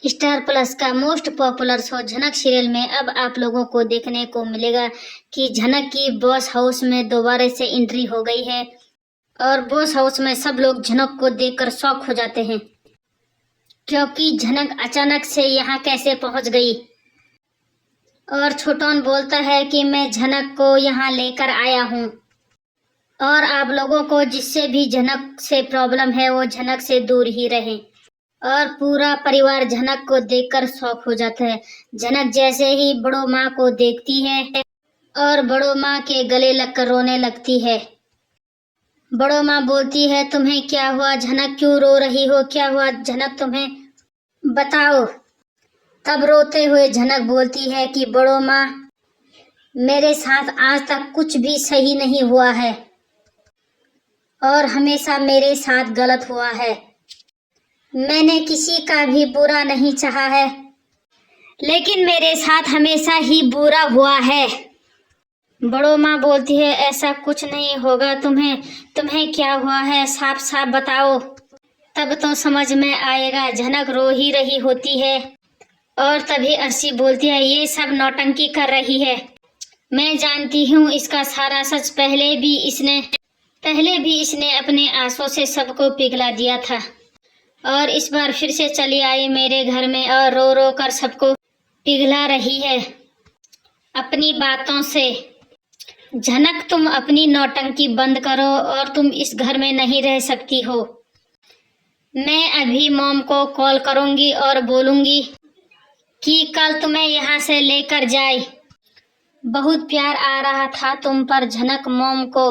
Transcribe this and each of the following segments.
Star plus का most popular show झनक serial में अब आप लोगों को देखने को मिलेगा कि झनक की बॉस हाउस में दोबारा से एंट्री हो गई है और बॉस हाउस में सब लोग झनक को देखकर शॉक हो जाते हैं क्योंकि झनक अचानक से यहाँ कैसे पहुंच गई। और छोटन बोलता है कि मैं झनक को यहाँ लेकर आया हूँ और आप लोगों को जिससे भी झनक से प्रॉब्लम है वो झनक से दूर ही रहे। और पूरा परिवार झनक को देखकर शॉक हो जाता है। झनक जैसे ही बड़ो माँ को देखती है और बड़ो माँ के गले लगकर रोने लगती है। बड़ो माँ बोलती है तुम्हें क्या हुआ झनक, क्यों रो रही हो, क्या हुआ झनक तुम्हें बताओ। तब रोते हुए झनक बोलती है कि बड़ो माँ मेरे साथ आज तक कुछ भी सही नहीं हुआ है और हमेशा मेरे साथ गलत हुआ है। मैंने किसी का भी बुरा नहीं चाहा है लेकिन मेरे साथ हमेशा ही बुरा हुआ है। बड़ो माँ बोलती है ऐसा कुछ नहीं होगा, तुम्हें क्या हुआ है साफ साफ बताओ तब तो समझ में आएगा। झनक रो ही रही होती है और तभी अर्शी बोलती है ये सब नौटंकी कर रही है, मैं जानती हूँ इसका सारा सच। पहले भी इसने अपने आंसू से सबको पिघला दिया था और इस बार फिर से चली आई मेरे घर में और रो रो कर सबको पिघला रही है अपनी बातों से। झनक तुम अपनी नौटंकी बंद करो और तुम इस घर में नहीं रह सकती हो। मैं अभी मॉम को कॉल करूंगी और बोलूंगी कि कल तुम्हें यहाँ से लेकर जाए। बहुत प्यार आ रहा था तुम पर झनक मॉम को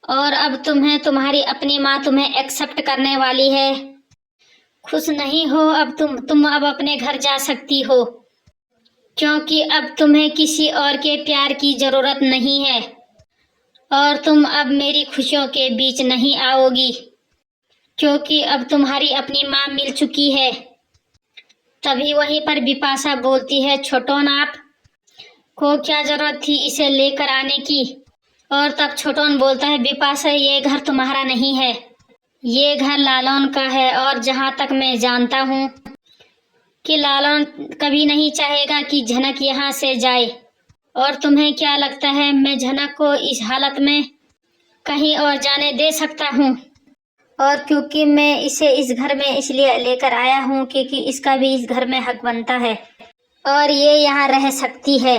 और अब तुम्हारी अपनी माँ तुम्हें एक्सेप्ट करने वाली है। खुश नहीं हो अब तुम अब अपने घर जा सकती हो क्योंकि अब तुम्हें किसी और के प्यार की जरूरत नहीं है और तुम अब मेरी खुशियों के बीच नहीं आओगी क्योंकि अब तुम्हारी अपनी माँ मिल चुकी है। तभी वहीं पर बिपाशा बोलती है छोटन आप को क्या जरूरत थी इसे लेकर आने की। और तब छोटन बोलता है बिपाशा ये घर तुम्हारा नहीं है, ये घर लालन का है और जहाँ तक मैं जानता हूँ कि लालन कभी नहीं चाहेगा कि झनक यहाँ से जाए। और तुम्हें क्या लगता है मैं झनक को इस हालत में कहीं और जाने दे सकता हूँ? और क्योंकि मैं इसे इस घर में इसलिए लेकर आया हूँ क्योंकि इसका भी इस घर में हक बनता है और ये यहाँ रह सकती है।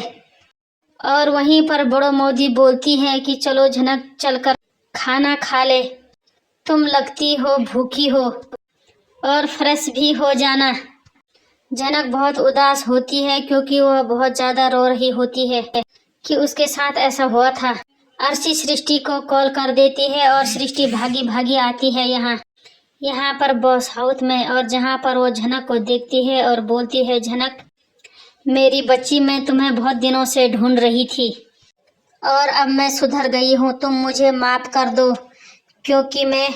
और वहीं पर बड़ो मोदी बोलती है कि चलो झनक चलकर खाना खा ले, तुम लगती हो भूखी हो और फ्रेश भी हो जाना। झनक बहुत उदास होती है क्योंकि वह बहुत ज्यादा रो रही होती है कि उसके साथ ऐसा हुआ था। अर्शी सृष्टि को कॉल कर देती है और सृष्टि भागी भागी आती है यहाँ पर बॉस हाउस में और जहाँ पर वो झनक को देखती है और बोलती है झनक मेरी बच्ची मैं तुम्हें बहुत दिनों से ढूंढ रही थी और अब मैं सुधर गई हूँ, तुम मुझे माफ कर दो क्योंकि मैं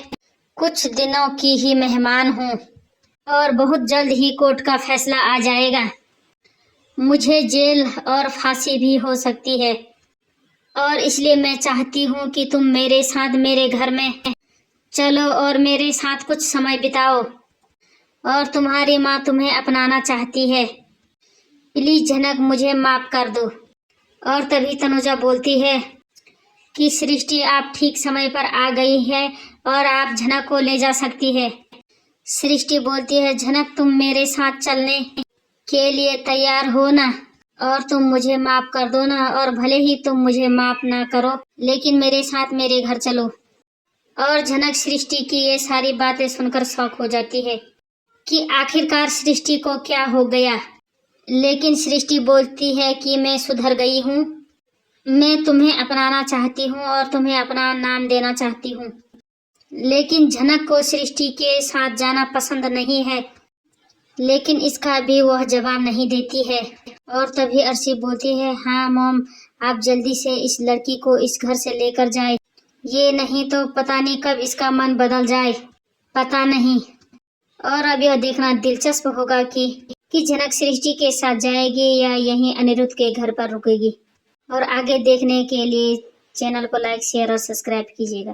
कुछ दिनों की ही मेहमान हूँ और बहुत जल्द ही कोर्ट का फैसला आ जाएगा। मुझे जेल और फांसी भी हो सकती है और इसलिए मैं चाहती हूँ कि तुम मेरे साथ मेरे घर में चलो और मेरे साथ कुछ समय बिताओ और तुम्हारी माँ तुम्हें अपनाना चाहती है, प्लीज झनक मुझे माफ कर दो। और तभी तनुजा बोलती है कि सृष्टि आप ठीक समय पर आ गई है और आप झनक को ले जा सकती है। सृष्टि बोलती है झनक तुम मेरे साथ चलने के लिए तैयार हो ना और तुम मुझे माफ कर दो ना और भले ही तुम मुझे माफ ना करो लेकिन मेरे साथ मेरे घर चलो। और झनक सृष्टि की ये सारी बातें सुनकर शॉक हो जाती है कि आखिरकार सृष्टि को क्या हो गया। लेकिन सृष्टि बोलती है कि मैं सुधर गई हूँ, मैं तुम्हें अपनाना चाहती हूँ और तुम्हें अपना नाम देना चाहती हूँ। लेकिन झनक को सृष्टि के साथ जाना पसंद नहीं है लेकिन इसका भी वह जवाब नहीं देती है। और तभी अर्शी बोलती है हाँ मॉम आप जल्दी से इस लड़की को इस घर से लेकर जाए, ये नहीं तो पता नहीं कब इसका मन बदल जाए, पता नहीं। और अब यह देखना दिलचस्प होगा कि झनक सृष्टि के साथ जाएगी या यहीं अनिरुद्ध के घर पर रुकेगी। और आगे देखने के लिए चैनल को लाइक शेयर और सब्सक्राइब कीजिएगा।